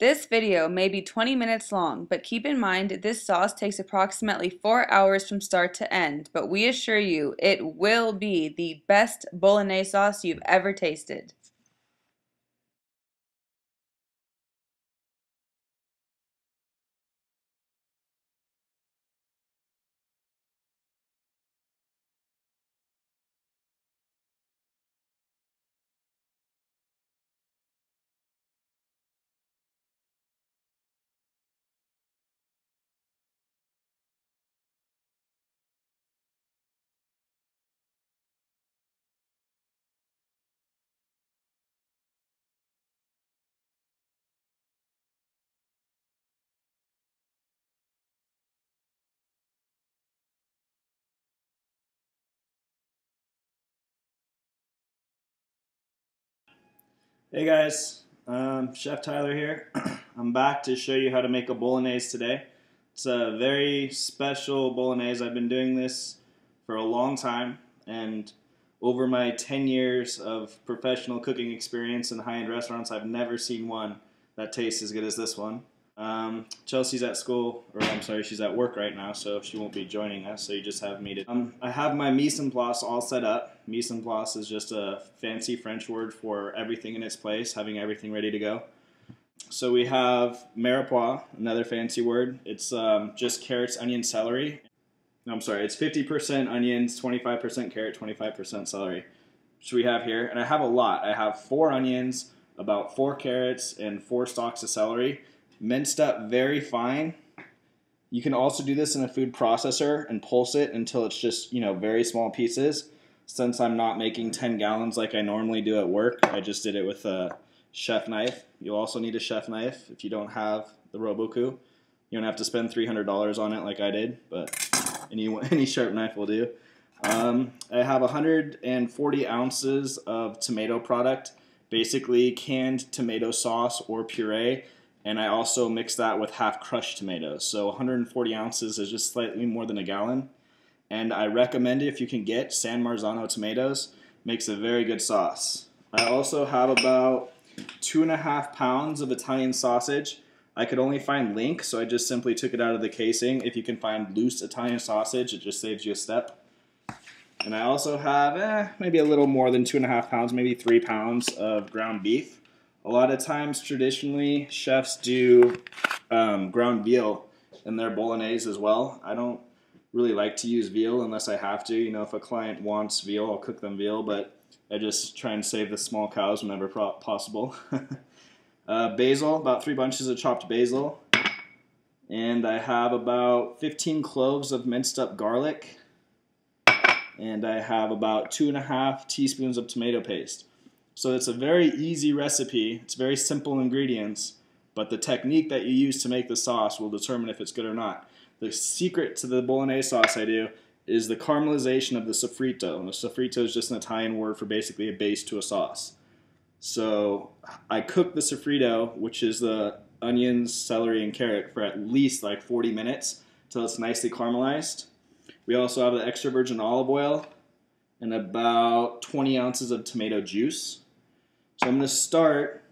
This video may be 20 minutes long, but keep in mind this sauce takes approximately 4 hours from start to end, but we assure you it will be the best bolognese sauce you've ever tasted. Hey guys, Chef Tyler here. I'm back to show you how to make a bolognese today. It's a very special bolognese. I've been doing this for a long time, and over my 10 years of professional cooking experience in high-end restaurants, I've never seen one that tastes as good as this one. Chelsea's at school, or I'm sorry, she's at work right now, so she won't be joining us, so you just have me to... I have my mise en place all set up. Mise en place is just a fancy French word for everything in its place, having everything ready to go. So we have mirepoix, another fancy word. It's just carrots, onions, celery. No, I'm sorry, it's 50% onions, 25% carrot, 25% celery. So we have here, and I have a lot. I have 4 onions, about 4 carrots, and 4 stalks of celery. Minced up very fine. You can also do this in a food processor and pulse it until it's just, very small pieces. Since I'm not making 10 gallons like I normally do at work, I just did it with a chef knife. You'll also need a chef knife if you don't have the Roboku. You don't have to spend $300 on it like I did, but any sharp knife will do. I have 140 ounces of tomato product, basically canned tomato sauce or puree. And I also mix that with half crushed tomatoes. So 140 ounces is just slightly more than a gallon. And I recommend it if you can get San Marzano tomatoes. Makes a very good sauce. I also have about 2.5 pounds of Italian sausage. I could only find link, so I just simply took it out of the casing. If you can find loose Italian sausage, it just saves you a step. And I also have maybe a little more than 2.5 pounds, maybe 3 pounds of ground beef. A lot of times, traditionally, chefs do ground veal in their bolognese as well. I don't really like to use veal unless I have to. If a client wants veal, I'll cook them veal, but I just try and save the small cows whenever possible. Basil, about 3 bunches of chopped basil. And I have about 15 cloves of minced up garlic. And I have about 2.5 teaspoons of tomato paste. So it's a very easy recipe. It's very simple ingredients, but the technique that you use to make the sauce will determine if it's good or not. The secret to the bolognese sauce I do is the caramelization of the sofrito. And the sofrito is just an Italian word for basically a base to a sauce. So I cook the sofrito, which is the onions, celery, and carrot, for at least like 40 minutes until it's nicely caramelized. We also have the extra virgin olive oil and about 20 ounces of tomato juice. So I'm going to start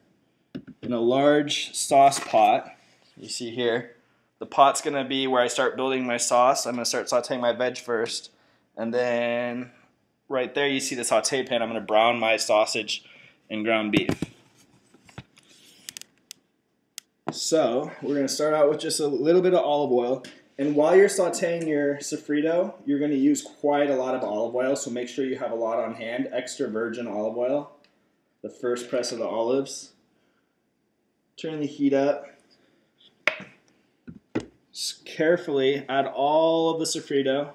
in a large sauce pot. You see here, the pot's going to be where I start building my sauce. I'm going to start sauteing my veg first. And then right there you see the saute pan. I'm going to brown my sausage and ground beef. So we're going to start out with just a little bit of olive oil. And while you're sauteing your sofrito, you're going to use quite a lot of olive oil, so make sure you have a lot on hand. Extra virgin olive oil. The first press of the olives. Turn the heat up. Just carefully add all of the sofrito.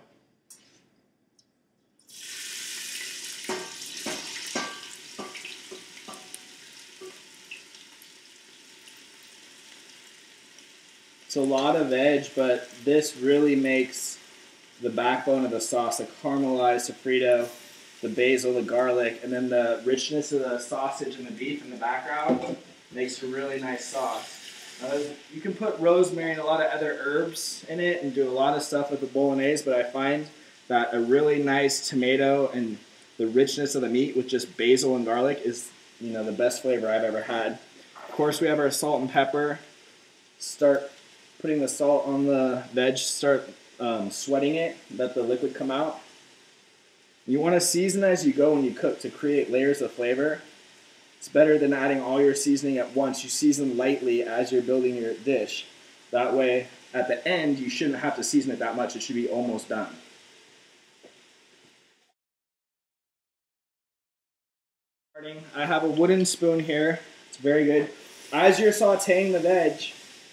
It's a lot of veg, but this really makes the backbone of the sauce, the caramelized sofrito, the basil, the garlic, and then the richness of the sausage and the beef in the background makes a really nice sauce. You can put rosemary and a lot of other herbs in it and do a lot of stuff with the bolognese, but I find that a really nice tomato and the richness of the meat with just basil and garlic is, the best flavor I've ever had. Of course, we have our salt and pepper. Start putting the salt on the veg, start sweating it, let the liquid come out. You want to season as you go when you cook to create layers of flavor. It's better than adding all your seasoning at once. You season lightly as you're building your dish. That way, at the end, you shouldn't have to season it that much. It should be almost done. I have a wooden spoon here. It's very good. As you're sauteing the veg,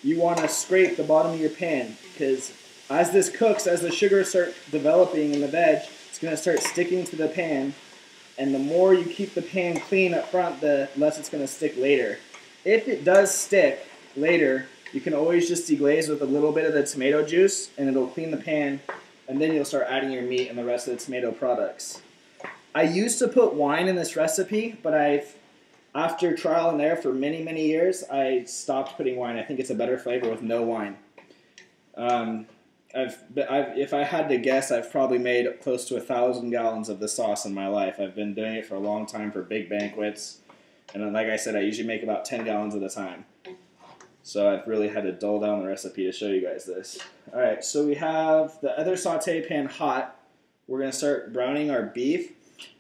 you want to scrape the bottom of your pan, because as this cooks, as the sugars start developing in the veg, it's going to start sticking to the pan, and the more you keep the pan clean up front, the less it's going to stick later. If it does stick later, you can always just deglaze with a little bit of the tomato juice, and it'll clean the pan, and then you'll start adding your meat and the rest of the tomato products. I used to put wine in this recipe, but after trial and error for many, many years, I stopped putting wine. I think it's a better flavor with no wine. If I had to guess, I've probably made close to 1,000 gallons of this sauce in my life. I've been doing it for a long time for big banquets. And like I said, I usually make about 10 gallons at a time. So I've really had to dull down the recipe to show you guys this. All right, so we have the other saute pan hot. We're going to start browning our beef.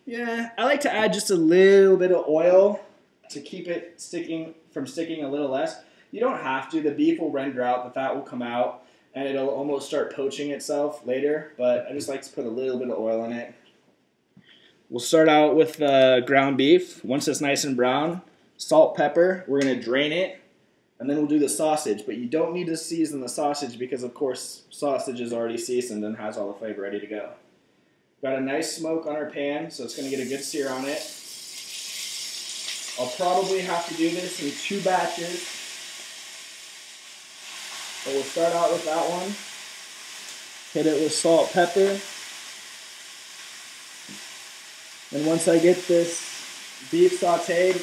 Yeah, I like to add just a little bit of oil to keep it from sticking a little less. You don't have to. The beef will render out, the fat will come out, and it'll almost start poaching itself later, but I just like to put a little bit of oil in it. We'll start out with ground beef. Once it's nice and brown, salt, pepper, we're going to drain it, and then we'll do the sausage, but you don't need to season the sausage because, of course, sausage is already seasoned and has all the flavor ready to go. Got a nice smoke on our pan, so it's going to get a good sear on it. I'll probably have to do this in 2 batches. But we'll start out with that one. Hit it with salt, pepper. And once I get this beef sauteed,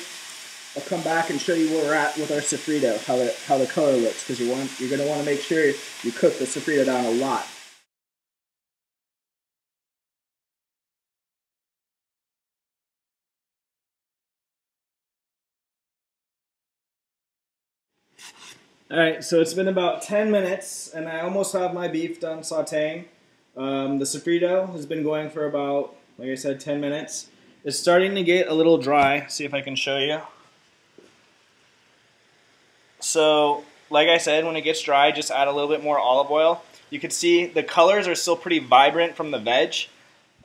I'll come back and show you where we're at with our sofrito, how the color looks, because you're going to want to make sure you cook the sofrito down a lot. Alright, so it's been about 10 minutes, and I almost have my beef done sauteing. The sofrito has been going for about, like I said, 10 minutes. It's starting to get a little dry. See if I can show you. So, like I said, when it gets dry, just add a little bit more olive oil. You can see the colors are still pretty vibrant from the veg,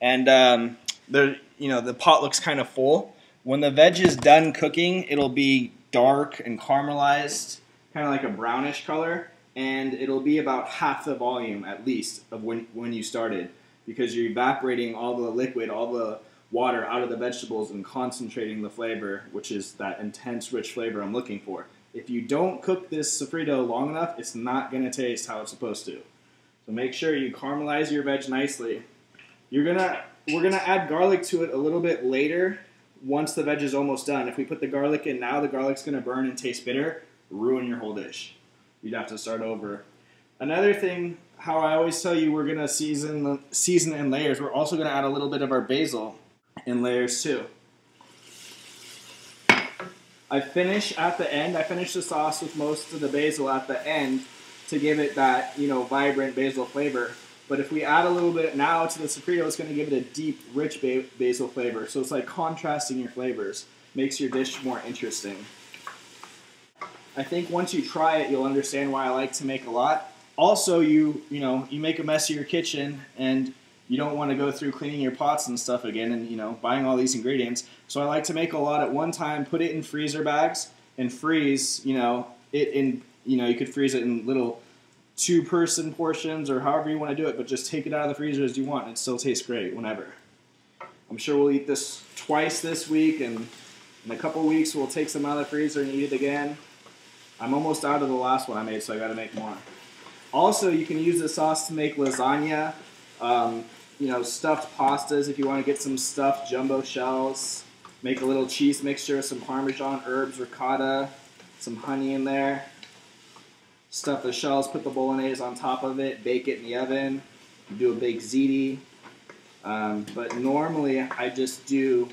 and the pot looks kind of full. When the veg is done cooking, it'll be dark and caramelized, kind of like a brownish color, and it'll be about half the volume at least of when you started, because you're evaporating all the liquid, all the water out of the vegetables and concentrating the flavor, which is that intense, rich flavor I'm looking for. If you don't cook this sofrito long enough, it's not going to taste how it's supposed to. So make sure you caramelize your veg nicely. We're gonna add garlic to it a little bit later once the veg is almost done. If we put the garlic in now, the garlic's going to burn and taste bitter, ruin your whole dish. You'd have to start over. Another thing, how I always tell you we're going to season in layers, we're also going to add a little bit of our basil in layers too. I finish at the end. I finish the sauce with most of the basil at the end to give it that, vibrant basil flavor. But if we add a little bit now to the sofrito, it's going to give it a deep, rich basil flavor. So it's like contrasting your flavors. Makes your dish more interesting. I think once you try it, you'll understand why I like to make a lot. Also, you make a mess of your kitchen and you don't want to go through cleaning your pots and stuff again and, buying all these ingredients. So I like to make a lot at one time, put it in freezer bags and freeze, it in, you could freeze it in little 2-person portions or however you want to do it, but just take it out of the freezer as you want and it still tastes great whenever. I'm sure we'll eat this twice this week, and in a couple weeks we'll take some out of the freezer and eat it again. I'm almost out of the last one I made, so I got to make more. Also, you can use this sauce to make lasagna, stuffed pastas if you want to get some stuffed jumbo shells. Make a little cheese mixture, some Parmesan, herbs, ricotta, some honey in there. Stuff the shells, put the Bolognese on top of it, bake it in the oven, do a big ziti. But normally I just do,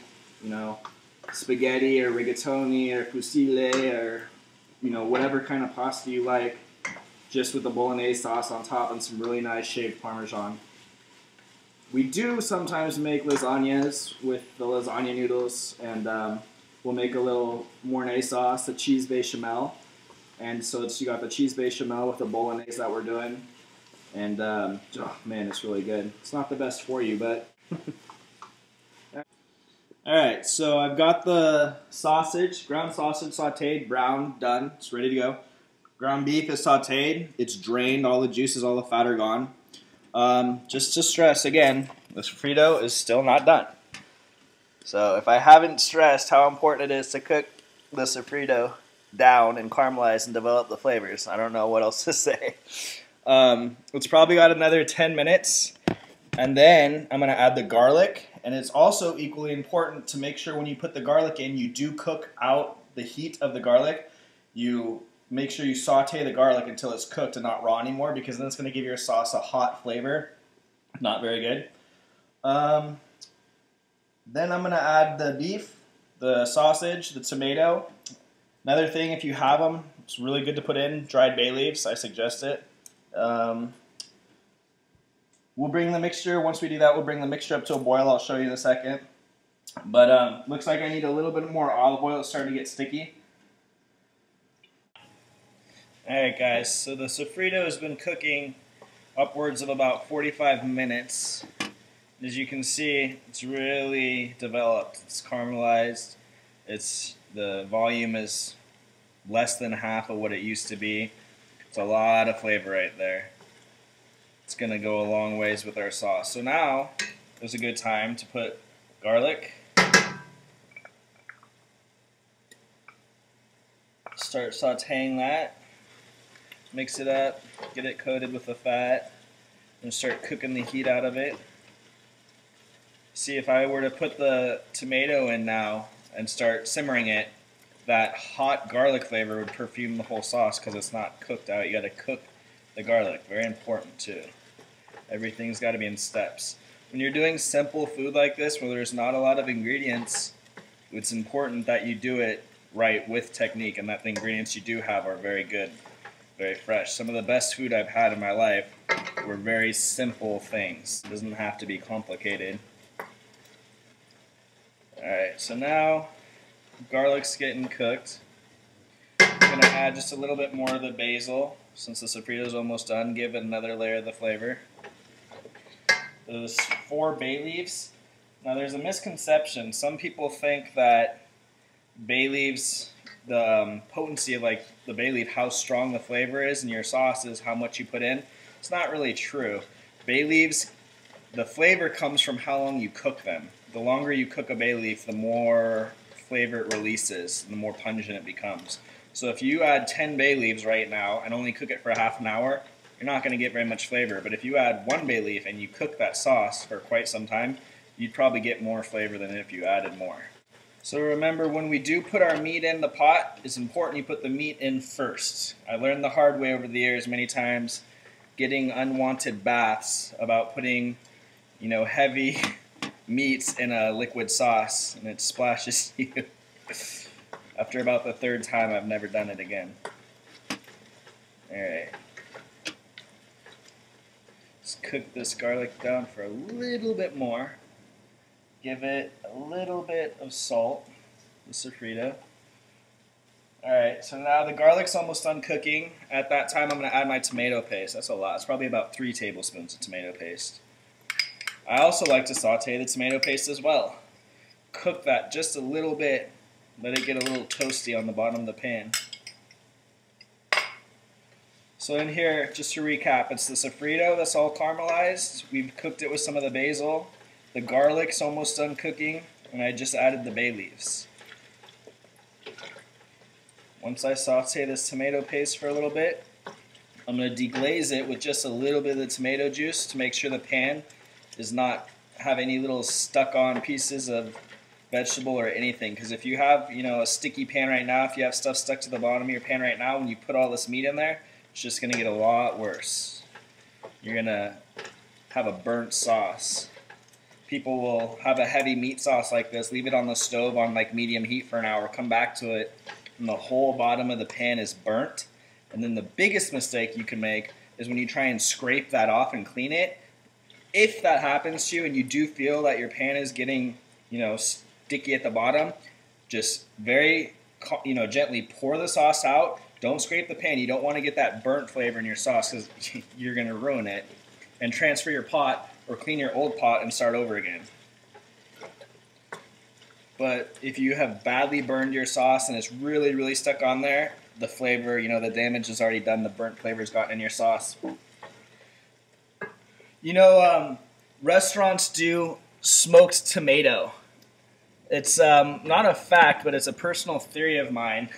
spaghetti or rigatoni or fusilli or whatever kind of pasta you like, just with the bolognese sauce on top and some really nice shaved Parmesan. We do sometimes make lasagnas with the lasagna noodles, and we'll make a little Mornay sauce, a cheese bechamel. And so you got the cheese bechamel with the bolognese that we're doing. And, oh man, it's really good. It's not the best for you, but... Alright, so I've got the sausage, ground sausage sauteed, brown, done. It's ready to go. Ground beef is sauteed. It's drained. All the juices, all the fat are gone. Just to stress again, the sofrito is still not done. So if I haven't stressed how important it is to cook the sofrito down and caramelize and develop the flavors, I don't know what else to say. It's probably got another 10 minutes. And then I'm going to add the garlic. And it's also equally important to make sure when you put the garlic in, you do cook out the heat of the garlic. You make sure you saute the garlic until it's cooked and not raw anymore, because then it's going to give your sauce a hot flavor. Not very good. Then I'm going to add the beef, the sausage, the tomato. Another thing, if you have them, it's really good to put in dried bay leaves. I suggest it. We'll bring the mixture, once we do that, we'll bring the mixture up to a boil. I'll show you in a second. But looks like I need a little bit more olive oil. It's starting to get sticky. Alright guys, so the sofrito has been cooking upwards of about 45 minutes. As you can see, it's really developed. It's caramelized. The volume is less than half of what it used to be. It's a lot of flavor right there. It's going to go a long ways with our sauce. So now is a good time to put garlic. Start sauteing that. Mix it up, get it coated with the fat, and start cooking the heat out of it. See, if I were to put the tomato in now and start simmering it, that hot garlic flavor would perfume the whole sauce because it's not cooked out. You got to cook the garlic. Very important too. Everything's got to be in steps. When you're doing simple food like this, where there's not a lot of ingredients, it's important that you do it right with technique, and that the ingredients you do have are very good, very fresh. Some of the best food I've had in my life were very simple things. It doesn't have to be complicated. Alright, so now garlic's getting cooked. I'm going to add just a little bit more of the basil. Since the sofrito's almost done, give it another layer of the flavor. Those 4 bay leaves. Now there's a misconception. Some people think that bay leaves, the potency of like the bay leaf, how strong the flavor is in your sauce is how much you put in. It's not really true. Bay leaves, the flavor comes from how long you cook them. The longer you cook a bay leaf, the more flavor it releases, and the more pungent it becomes. So if you add 10 bay leaves right now and only cook it for half an hour, you're not going to get very much flavor. But if you add 1 bay leaf and you cook that sauce for quite some time, you'd probably get more flavor than if you added more. So remember, when we do put our meat in the pot, it's important you put the meat in first. I learned the hard way over the years many times, getting unwanted baths about putting, heavy meats in a liquid sauce, and it splashes you. After about the 3rd time, I've never done it again. Alright. Let's cook this garlic down for a little bit more. Give it a little bit of salt, the sofrito. Alright, so now the garlic's almost done cooking. At that time, I'm going to add my tomato paste. That's a lot. It's probably about 3 tablespoons of tomato paste. I also like to saute the tomato paste as well. Cook that just a little bit. Let it get a little toasty on the bottom of the pan. So in here, just to recap, it's the sofrito that's all caramelized. We've cooked it with some of the basil. The garlic's almost done cooking, and I just added the bay leaves. Once I saute this tomato paste for a little bit, I'm going to deglaze it with just a little bit of the tomato juice to make sure the pan does not have any little stuck-on pieces of vegetable or anything. Because if you have, a sticky pan right now, if you have stuff stuck to the bottom of your pan right now, when you put all this meat in there, it's just going to get a lot worse. You're going to have a burnt sauce. People will have a heavy meat sauce like this, leave it on the stove on like medium heat for an hour, come back to it, and the whole bottom of the pan is burnt. And then the biggest mistake you can make is when you try and scrape that off and clean it. If that happens to you and you do feel that your pan is getting, sticky at the bottom, just very, gently pour the sauce out. Don't scrape the pan. You don't want to get that burnt flavor in your sauce because you're going to ruin it. And transfer your pot or clean your old pot and start over again. But if you have badly burned your sauce and it's really, really stuck on there, the flavor, the damage is already done. The burnt flavor's gotten in your sauce. Restaurants do smoked tomato. It's not a fact, but it's a personal theory of mine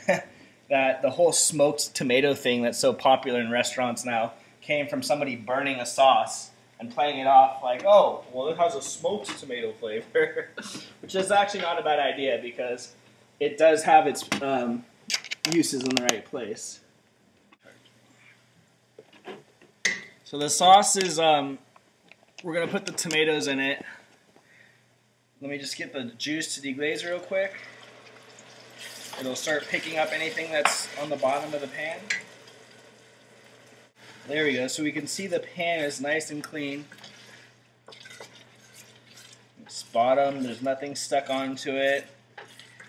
that the whole smoked tomato thing that's so popular in restaurants now came from somebody burning a sauce and playing it off like, oh, well, it has a smoked tomato flavor, which is actually not a bad idea because it does have its uses in the right place. So the sauce is, we're going to put the tomatoes in it. Let me just get the juice to deglaze real quick. It'll start picking up anything that's on the bottom of the pan. There we go. So we can see the pan is nice and clean. It's bottom, there's nothing stuck onto it.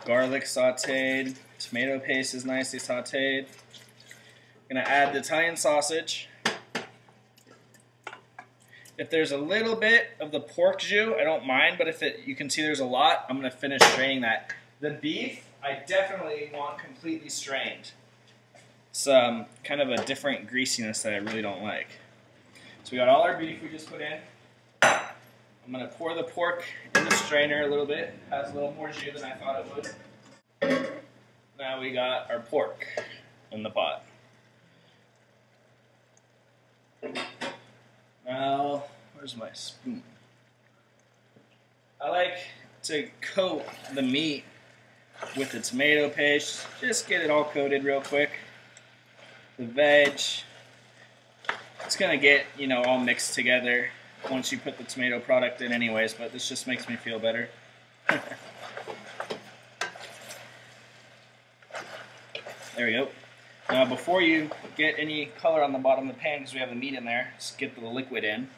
Garlic sauteed. Tomato paste is nicely sauteed. I'm going to add the Italian sausage. If there's a little bit of the pork jus, I don't mind, but if you can see there's a lot, I'm going to finish straining that. The beef, I definitely want completely strained. It's kind of a different greasiness that I really don't like. So we got all our beef we just put in. I'm going to pour the pork in the strainer a little bit. It has a little more jus than I thought it would. Now we got our pork in the pot. Now, where's my spoon? I like to coat the meat with the tomato paste. Just get it all coated real quick. The veg, it's going to get, all mixed together once you put the tomato product in anyways, but this just makes me feel better. There we go. Now before you get any color on the bottom of the pan, because we have the meat in there, just get the liquid in.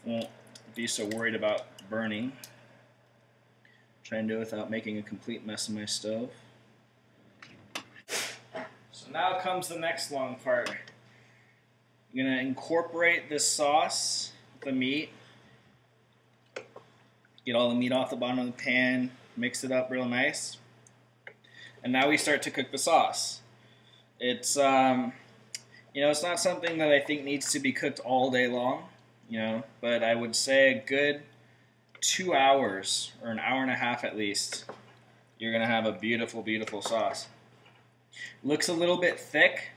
Won't be so worried about burning. Try and do it without making a complete mess of my stove. So now comes the next long part. I'm going to incorporate this sauce with the meat. Get all the meat off the bottom of the pan, mix it up real nice. And now we start to cook the sauce. It's, it's not something that I think needs to be cooked all day long, but I would say a good 2 hours or an hour and a half at least, you're going to have a beautiful, beautiful sauce. Looks a little bit thick.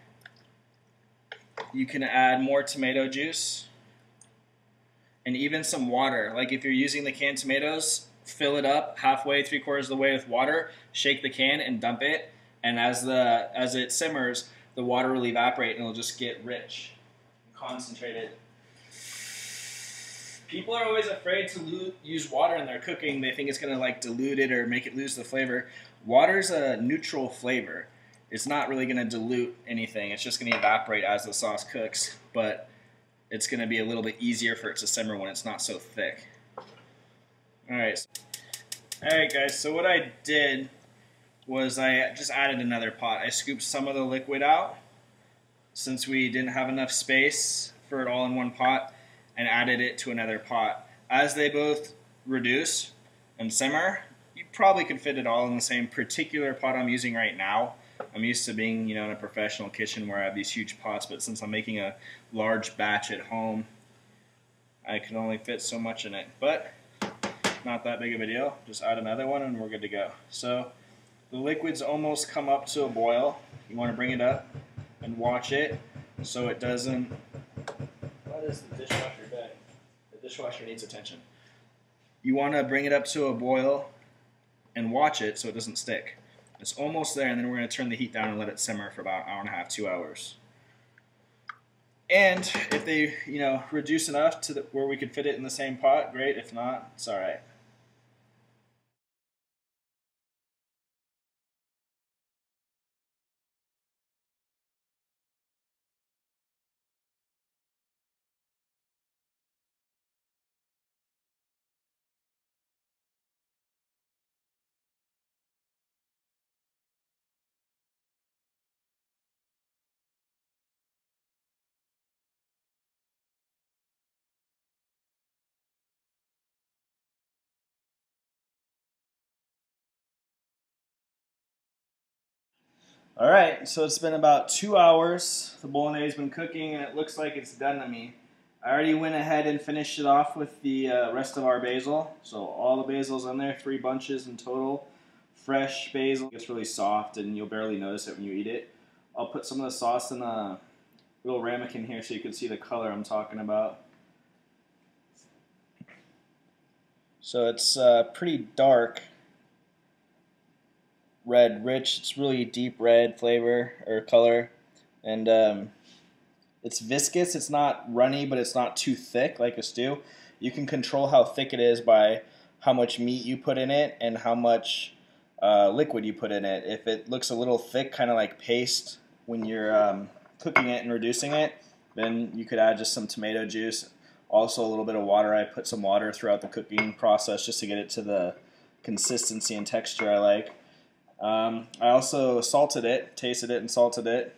You can add more tomato juice and even some water. Like if you're using the canned tomatoes, fill it up halfway, 3/4 of the way with water, shake the can and dump it, and as it simmers, the water will evaporate and it'll just get rich, concentrated. People are always afraid to use water in their cooking. They think it's going to dilute it or make it lose the flavor. Water's a neutral flavor. It's not really going to dilute anything. It's just going to evaporate as the sauce cooks, but it's going to be a little bit easier for it to simmer when it's not so thick. Alright guys, so what I did was I just added another pot. I scooped some of the liquid out since we didn't have enough space for it all in one pot and added it to another pot. As they both reduce and simmer, you probably could fit it all in the same particular pot I'm using right now. I'm used to being, in a professional kitchen where I have these huge pots, but since I'm making a large batch at home, I can only fit so much in it. But not that big of a deal. Just add another one and we're good to go. So the liquid's almost come up to a boil. You want to bring it up and watch it so it doesn't... What is the dishwasher doing? The dishwasher needs attention. You want to bring it up to a boil and watch it so it doesn't stick. It's almost there, and then we're going to turn the heat down and let it simmer for about an hour and a half, 2 hours. And if they, reduce enough to where we could fit it in the same pot, great. If not, it's all right. Alright, so it's been about 2 hours. The bolognese has been cooking and it looks like it's done to me. I already went ahead and finished it off with the rest of our basil. So all the basil's in there, 3 bunches in total. Fresh basil. It's really soft and you'll barely notice it when you eat it. I'll put some of the sauce in a little ramekin here so you can see the color I'm talking about. So it's pretty dark red, rich. It's really deep red flavor or color, and it's viscous. It's not runny, but it's not too thick like a stew. You can control how thick it is by how much meat you put in it and how much liquid you put in it. If it looks a little thick, kind of like paste when you're cooking it and reducing it, then you could add just some tomato juice. Also a little bit of water. I put some water throughout the cooking process just to get it to the consistency and texture I like. I also salted it, tasted it and salted it.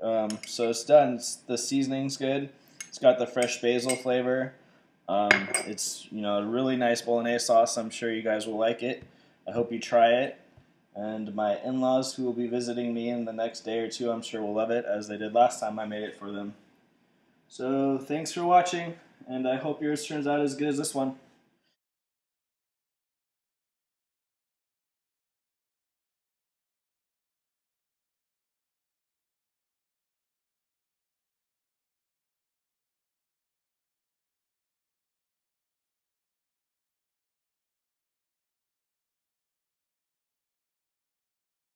So it's done. The seasoning's good. It's got the fresh basil flavor. It's a really nice bolognese sauce. I'm sure you guys will like it. I hope you try it. And my in-laws who will be visiting me in the next day or two, I'm sure will love it as they did last time I made it for them. So thanks for watching, and I hope yours turns out as good as this one.